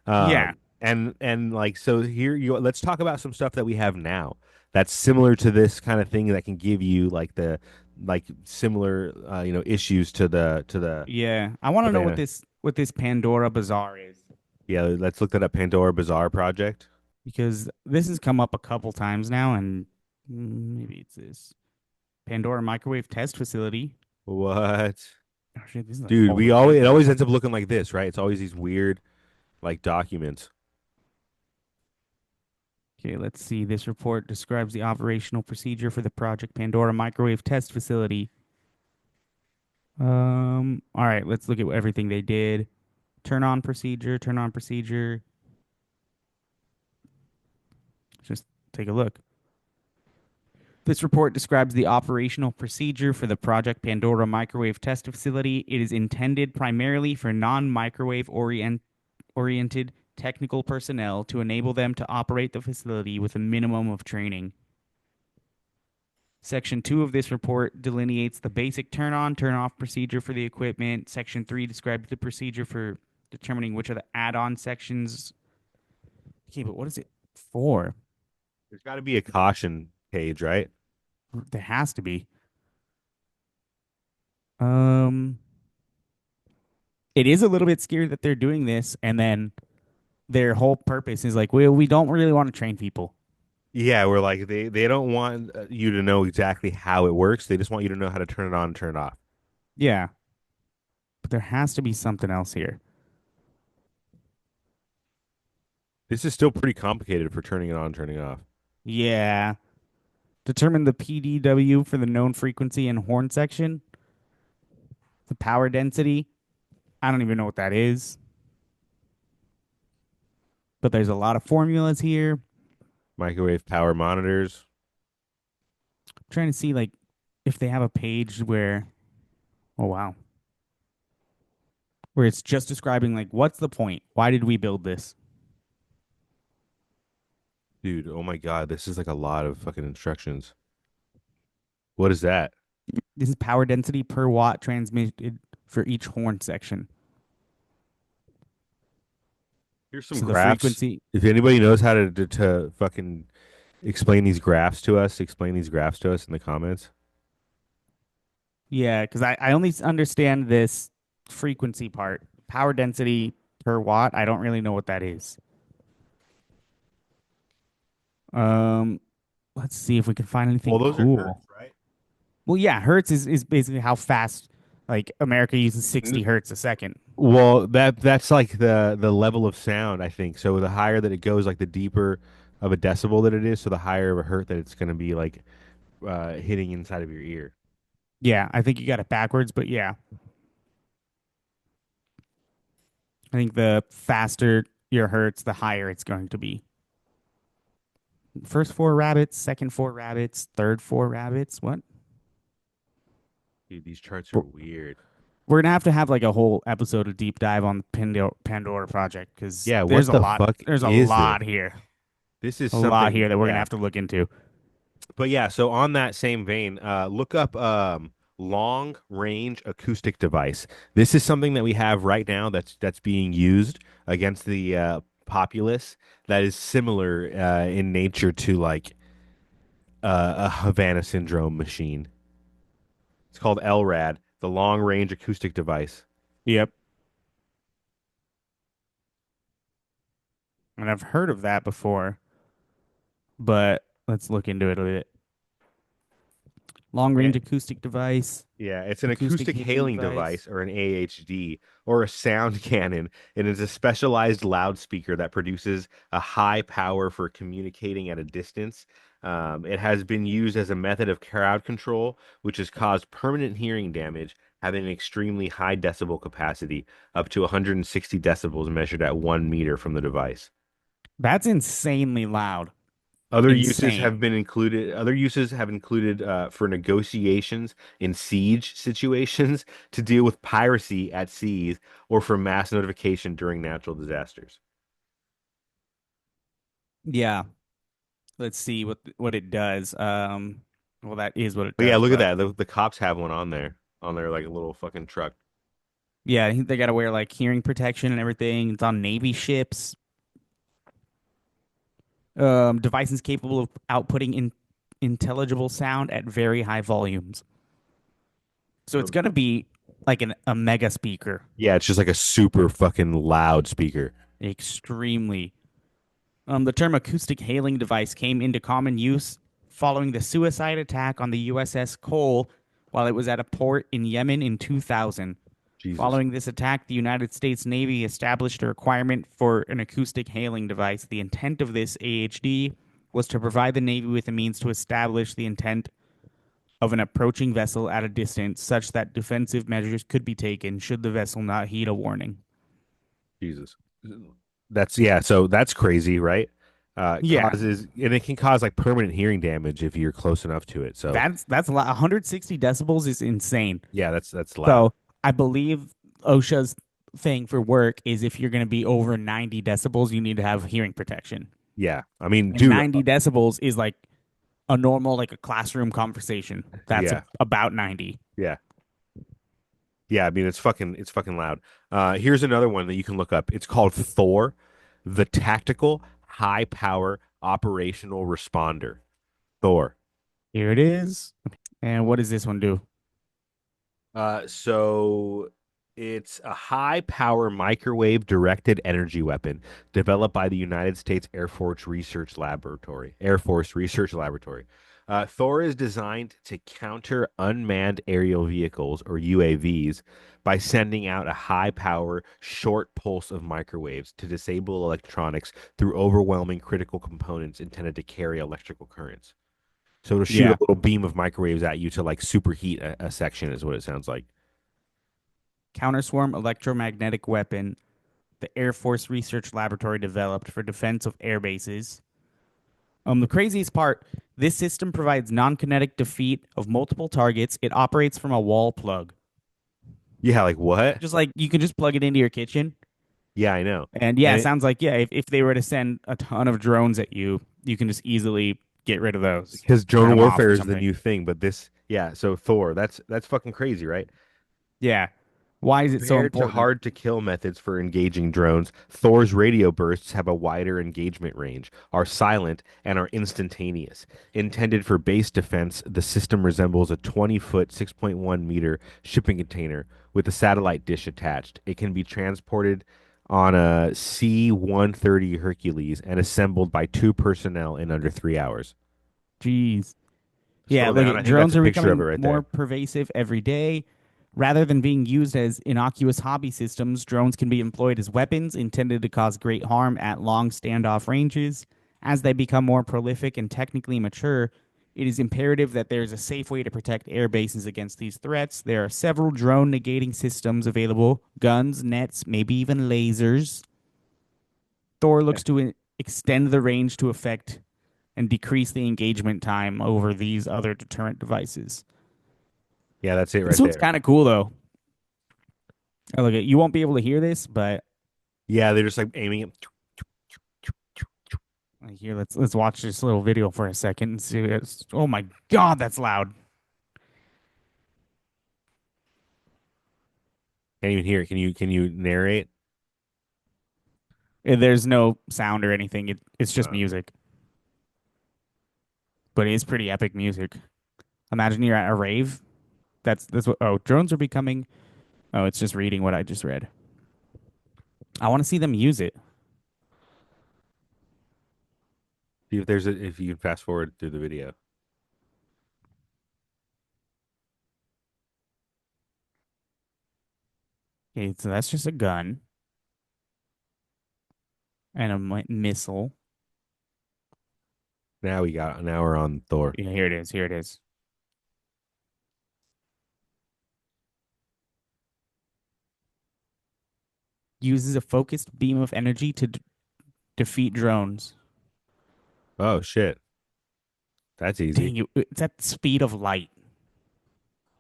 Yeah, And like so here you let's talk about some stuff that we have now that's similar to this kind of thing that can give you like the like similar issues to the yeah. I want to know Havana. what this Pandora Bazaar is Yeah, let's look that up. Pandora Bazaar Project. because this has come up a couple times now, and maybe it's this Pandora Microwave Test Facility. What? Oh, shit, this is like Dude, all the we always it papers. always ends up looking like this, right? It's always these weird like documents. Okay, let's see. This report describes the operational procedure for the Project Pandora Microwave Test Facility. All right, let's look at everything they did. Turn on procedure. Just take a look. This report describes the operational procedure for the Project Pandora Microwave Test Facility. It is intended primarily for non-microwave oriented technical personnel to enable them to operate the facility with a minimum of training. Section 2 of this report delineates the basic turn on, turn off procedure for the equipment. Section 3 describes the procedure for determining which of the add on sections. Okay, but what is it for? There's got to be a caution page, right? There has to be. Um, it is a little bit scary that they're doing this, and then their whole purpose is like, we don't really want to train people. Yeah, we're like they don't want you to know exactly how it works. They just want you to know how to turn it on and turn it off. Yeah, but there has to be something else here. This is still pretty complicated for turning it on and turning it off. Yeah. Determine the PDW for the known frequency and horn section, the power density. I don't even know what that is, but there's a lot of formulas here. I'm Microwave power monitors. trying to see like if they have a page where, oh wow, where it's just describing like what's the point? Why did we build this? Dude, oh my God, this is like a lot of fucking instructions. What is that? This is power density per watt transmitted for each horn section. Here's some So the graphs. frequency, If anybody knows how to fucking explain these graphs to us in the comments. yeah, because I only understand this frequency part. Power density per watt, I don't really know what that is. Um, let's see if we can find anything Well, those are hertz, cool. right? Well, yeah, hertz is basically how fast like America uses N- 60 hertz a second. Well, that's like the level of sound, I think. So the higher that it goes, like the deeper of a decibel that it is, so the higher of a hertz that it's going to be like hitting inside of your ear. Yeah, I think you got it backwards, but yeah. I think the faster your hertz, the higher it's going to be. First four rabbits, second four rabbits, third four rabbits. What? Dude, these charts are We're, weird. we're gonna have to have like a whole episode of deep dive on the Pandora project because Yeah, there's what a the lot. fuck There's a is this? lot here. This is A lot something, here that we're gonna yeah. have to look into. But yeah, so on that same vein, look up long range acoustic device. This is something that we have right now that's being used against the populace that is similar in nature to like a Havana Syndrome machine. It's called LRAD, the long range acoustic device. Yep, and I've heard of that before, but let's look into it a bit. Long range acoustic device, Yeah, it's an acoustic acoustic hailing hailing device. device or an AHD or a sound cannon. It is a specialized loudspeaker that produces a high power for communicating at a distance. It has been used as a method of crowd control, which has caused permanent hearing damage, having an extremely high decibel capacity, up to 160 decibels measured at 1 meter from the device. That's insanely loud. Other uses Insane. have been included. Other uses have included for negotiations in siege situations, to deal with piracy at seas, or for mass notification during natural disasters. Yeah. Let's see what it does. Well, that is what it But yeah, does, look at but that. The cops have one on there. on their like little fucking truck. Yeah, they got to wear like hearing protection and everything. It's on Navy ships. Devices capable of outputting intelligible sound at very high volumes. So it's Um, gonna be like a mega speaker, Yeah, it's just like a super fucking loud speaker. extremely. The term acoustic hailing device came into common use following the suicide attack on the USS Cole while it was at a port in Yemen in 2000. Jesus, Following this attack, the United States Navy established a requirement for an acoustic hailing device. The intent of this AHD was to provide the Navy with a means to establish the intent of an approaching vessel at a distance such that defensive measures could be taken should the vessel not heed a warning. Jesus. That's yeah. So that's crazy, right? Yeah, Causes and it can cause like permanent hearing damage if you're close enough to it. So that's a lot. 160 decibels is insane. yeah, that's loud. So I believe OSHA's thing for work is if you're going to be over 90 decibels, you need to have hearing protection. Yeah, I mean, And dude. 90 decibels is like a normal, like a classroom conversation. That's Yeah, about 90. yeah, yeah. I mean, it's fucking loud. Here's another one that you can look up. It's called Thor, the Tactical High Power Operational Responder. Thor. Here it is. And what does this one do? So it's a high power microwave directed energy weapon developed by the United States Air Force Research Laboratory. Thor is designed to counter unmanned aerial vehicles or UAVs by sending out a high power, short pulse of microwaves to disable electronics through overwhelming critical components intended to carry electrical currents. So it'll shoot a Yeah. little beam of microwaves at you to like superheat a section, is what it sounds like. Counterswarm electromagnetic weapon the Air Force Research Laboratory developed for defense of air bases. The craziest part, this system provides non-kinetic defeat of multiple targets. It operates from a wall plug. Yeah, like what? Just like you can just plug it into your kitchen. Yeah, I know. And yeah, And it it, sounds like, yeah, if they were to send a ton of drones at you, you can just easily get rid of those, because turn drone them off warfare or is the something. new thing, but this, yeah, so Thor, that's fucking crazy, right? Yeah. Why is it so Compared to important? hard to kill methods for engaging drones, Thor's radio bursts have a wider engagement range, are silent, and are instantaneous. Intended for base defense, the system resembles a 20-foot, 6.1-meter shipping container with a satellite dish attached. It can be transported on a C-130 Hercules and assembled by two personnel in under 3 hours. Jeez. Yeah, Scroll look down. at I think that's drones a are picture of it becoming right more there. pervasive every day. Rather than being used as innocuous hobby systems, drones can be employed as weapons intended to cause great harm at long standoff ranges. As they become more prolific and technically mature, it is imperative that there is a safe way to protect air bases against these threats. There are several drone negating systems available guns, nets, maybe even lasers. Thor Yeah, looks to extend the range to affect and decrease the engagement time over these other deterrent devices. yeah, that's it This right one's there. kind of cool though. Look, you won't be able to hear this, but Yeah, they're just like aiming it. here let's watch this little video for a second and see. Oh my God, that's loud. Can't even hear it. Can you narrate? There's no sound or anything. It's just Uh, music, but it is pretty epic music. Imagine you're at a rave. That's what. Oh, drones are becoming. Oh, it's just reading what I just read. I want to see them use it. See if you can fast forward through the video. Okay, so that's just a gun and a missile. Now we're on Thor. Yeah, here it is. Here it is. Uses a focused beam of energy to defeat drones. Oh shit. That's easy. Dang, it's at the speed of light.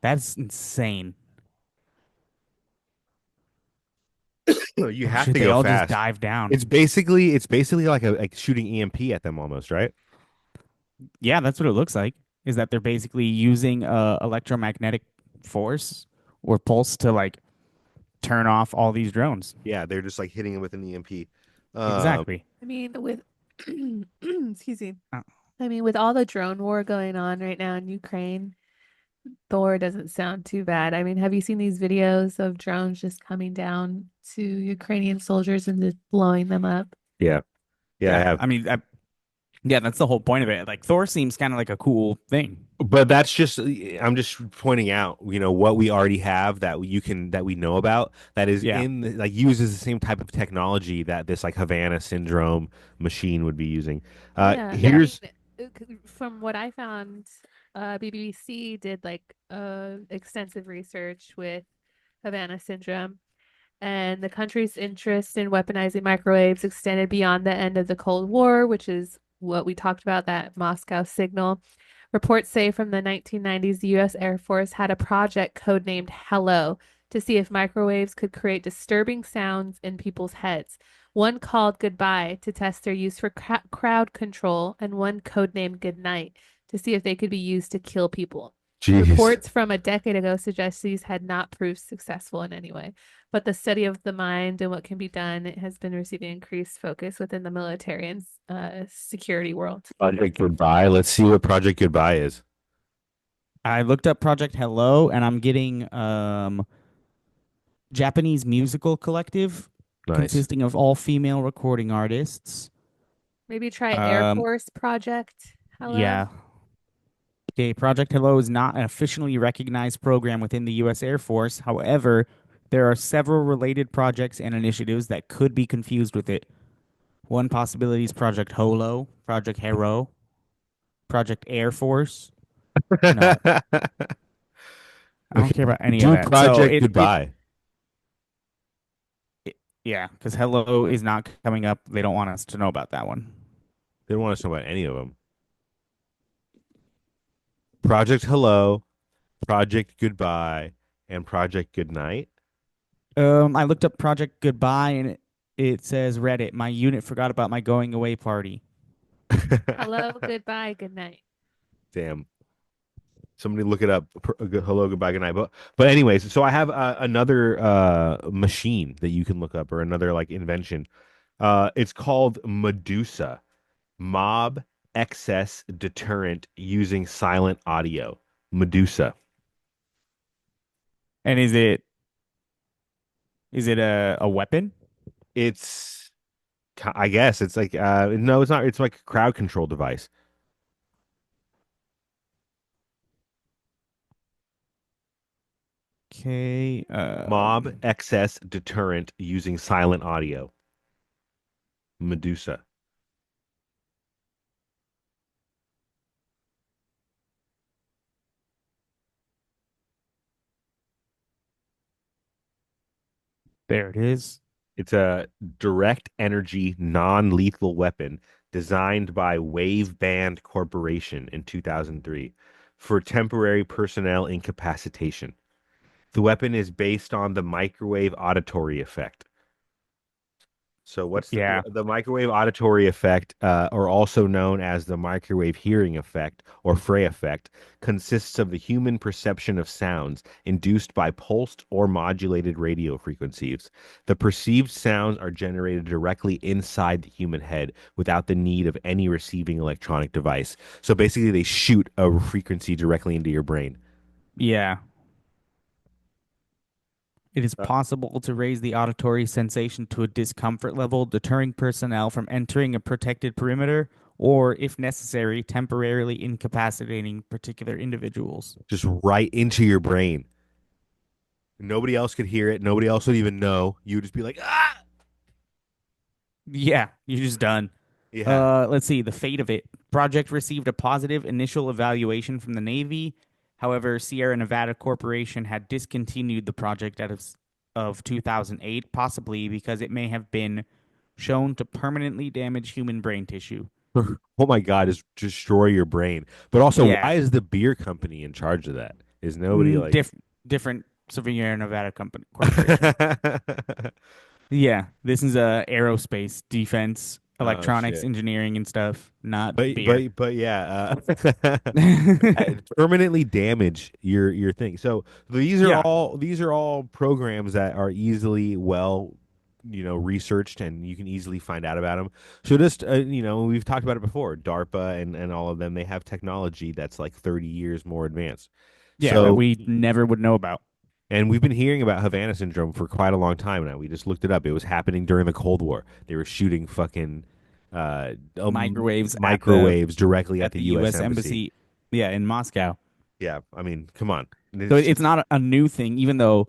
That's insane. You Oh have shit, to they go all just fast. dive down. It's basically like shooting EMP at them almost, right? Yeah, that's what it looks like. Is that they're basically using electromagnetic force or pulse to like turn off all these drones. Yeah, they're just like hitting it with an EMP. Um, Exactly. I mean, with excuse me. Uh, I mean, with all the drone war going on right now in Ukraine, Thor doesn't sound too bad. I mean, have you seen these videos of drones just coming down to Ukrainian soldiers and just blowing them up? yeah, yeah, I yeah. have. I mean, yeah, that's the whole point of it. Like Thor seems kind of like a cool thing. But that's just I'm just pointing out, what we already have that we know about that is Yeah. like uses the same type of technology that this like Havana Syndrome machine would be using. Yeah, I mean, Here's from what I found, BBC did like extensive research with Havana Syndrome, and the country's interest in weaponizing microwaves extended beyond the end of the Cold War, which is what we talked about, that Moscow signal. Reports say from the 1990s, the U.S. Air Force had a project codenamed Hello to see if microwaves could create disturbing sounds in people's heads. One called Goodbye to test their use for crowd control, and one codenamed Goodnight to see if they could be used to kill people. jeez. Reports from a decade ago suggest these had not proved successful in any way, but the study of the mind and what can be done has been receiving increased focus within the military and security world. Project Goodbye. Let's see what Project Goodbye is. I looked up Project Hello, and I'm getting Japanese musical collective Nice. consisting of all female recording artists. Maybe try Air Um, Force Project. Hello. yeah. Okay, Project Hello is not an officially recognized program within the U.S. Air Force. However, there are several related projects and initiatives that could be confused with it. One possibility is Project Holo, Project Hero, Project Air Force. No, I don't care Okay. about any of Do that. So Project Goodbye. yeah, because Hello is not coming up. They don't want us to know about that one. They don't want us to know about any of them. Project Hello, Project Goodbye, and Project Goodnight. I looked up Project Goodbye, and it says Reddit. My unit forgot about my going away party. Hello, goodbye, good night. Damn. Somebody look it up. Hello, goodbye, good night. But anyways, so I have another machine that you can look up, or another like invention. It's called Medusa, Mob Excess Deterrent using silent audio. Medusa. And is it a weapon? It's I guess it's like no, it's not. It's like a crowd control device. Okay. Mob Excess Deterrent using silent audio. Medusa. There it is. It's a direct energy, non-lethal weapon designed by Wave Band Corporation in 2003 for temporary personnel incapacitation. The weapon is based on the microwave auditory effect. So what's Yeah. the microwave auditory effect, or also known as the microwave hearing effect or Frey effect, consists of the human perception of sounds induced by pulsed or modulated radio frequencies. The perceived sounds are generated directly inside the human head without the need of any receiving electronic device. So basically, they shoot a frequency directly into your brain. Yeah. It is Uh, possible to raise the auditory sensation to a discomfort level, deterring personnel from entering a protected perimeter, or, if necessary, temporarily incapacitating particular individuals. just right into your brain. Nobody else could hear it. Nobody else would even know. You would just be like, ah! Yeah, you're just done. Yeah. Let's see the fate of it. Project received a positive initial evaluation from the Navy. However, Sierra Nevada Corporation had discontinued the project of 2008, possibly because it may have been shown to permanently damage human brain tissue. Oh my God, just destroy your brain. But also, Yeah, why is the beer company in charge of that? Is nobody like different Sierra Nevada Corporation. Yeah, this is a aerospace defense. Oh electronics shit. engineering and stuff, not But beer. yeah, permanently damage your thing. So Yeah, these are all programs that are easily researched, and you can easily find out about them. So just we've talked about it before. DARPA and all of them, they have technology that's like 30 years more advanced. yeah, that So we never would know about. and we've been hearing about Havana Syndrome for quite a long time now. We just looked it up. It was happening during the Cold War. They were shooting fucking Microwaves microwaves directly at at the the U.S. U.S. Embassy. embassy, yeah, in Moscow. Yeah, I mean, come on. So It's it's just not a new thing, even though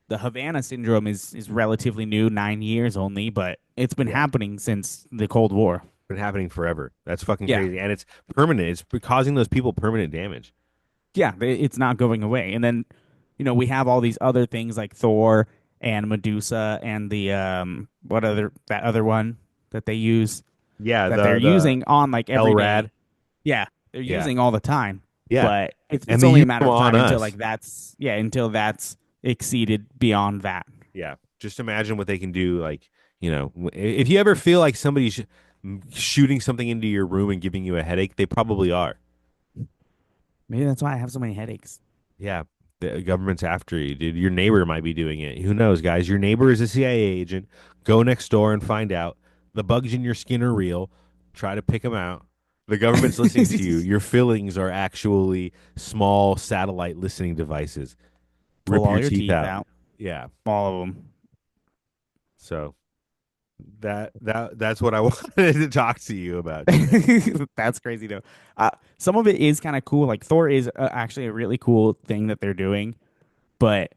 the Havana syndrome is relatively new, 9 years only, but it's been yeah, happening since the Cold War. been happening forever. That's fucking Yeah, crazy, and it's permanent. It's causing those people permanent damage. yeah, it's not going away. And then, we have all these other things like Thor and Medusa and the what other that other one that they use Yeah, that they're the using on like every LRAD. day. Yeah, they're Yeah, using all the time. yeah, But it's and it's they only use a matter them of on time until us. like that's exceeded beyond that. Yeah, just imagine what they can do. Like if you ever feel like somebody's shooting something into your room and giving you a headache, they probably are. Maybe that's why I have so many headaches. Yeah, the government's after you, dude. Your neighbor might be doing it. Who knows, guys? Your neighbor is a CIA agent. Go next door and find out. The bugs in your skin are real. Try to pick them out. The government's listening to you. Your fillings are actually small satellite listening devices. Pull Rip all your your teeth teeth out. out, Yeah. all of them. So that's what I wanted to talk to you about today. That's crazy though. Some of it is kind of cool. Like Thor is actually a really cool thing that they're doing, but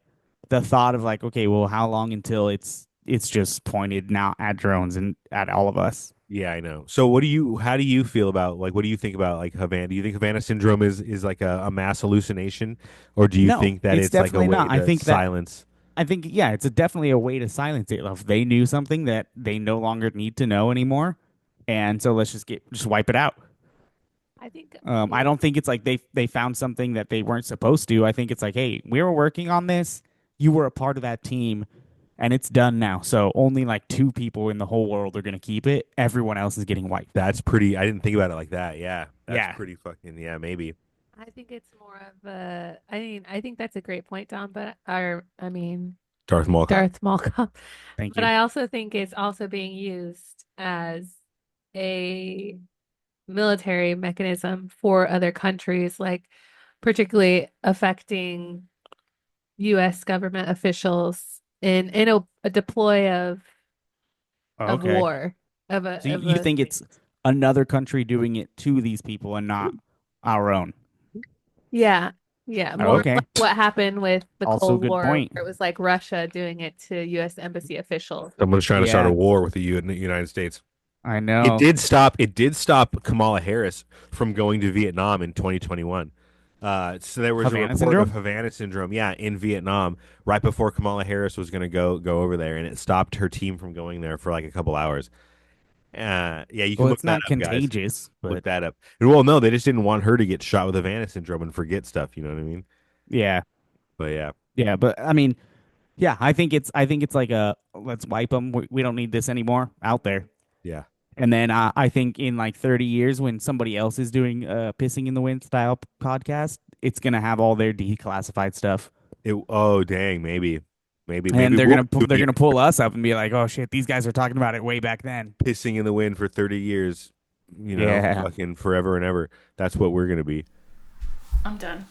the thought of like, okay, well, how long until it's just pointed now at drones and at all of us? Yeah, I know. So how do you feel about like what do you think about like Havana? Do you think Havana syndrome is like a mass hallucination, or do you No, think that it's it's like a definitely way not. I to think that silence? I think yeah, it's definitely a way to silence it. If they knew something that they no longer need to know anymore, and so let's just wipe it out. I think I it, don't think it's like they found something that they weren't supposed to. I think it's like, hey, we were working on this. You were a part of that team, and it's done now. So only like two people in the whole world are gonna keep it. Everyone else is getting wiped. That's pretty. I didn't think about it like that. Yeah, that's Yeah. pretty fucking. Yeah, maybe I think it's more of a, I mean, I think that's a great point, Tom, but I mean, Darth Maul cop. Darth Maul. Thank But you. I also think it's also being used as a military mechanism for other countries, like particularly affecting U.S. government officials in a deploy Oh, of okay. war So of you a think it's another country doing it to these people and not our own? yeah, yeah, Oh, more okay. like what happened with the Also, a Cold good War, point. where it was like Russia doing it to U.S. embassy officials. Someone's trying to start a Yeah, war with the United States. I know. It did stop Kamala Harris from going to Vietnam in 2021. So there was a Havana report of syndrome. Havana syndrome, yeah, in Vietnam right before Kamala Harris was going to go over there, and it stopped her team from going there for like a couple hours. Yeah, you can Well, look it's that not up, guys. contagious, Look but that up. Well, no, they just didn't want her to get shot with Havana syndrome and forget stuff. You know what I mean? yeah, But yeah, yeah. But I mean, yeah, I think it's like a let's wipe them. We don't need this anymore out there. yeah. And then I think in like 30 years, when somebody else is doing pissing in the wind style podcast, it's gonna have all their declassified stuff, Oh, dang, and maybe we'll be they're doing gonna it, pull us up and be like, oh shit, these guys are talking about it way back then. pissing in the wind for 30 years. Yeah. Fucking forever and ever. That's what we're gonna be. I'm done.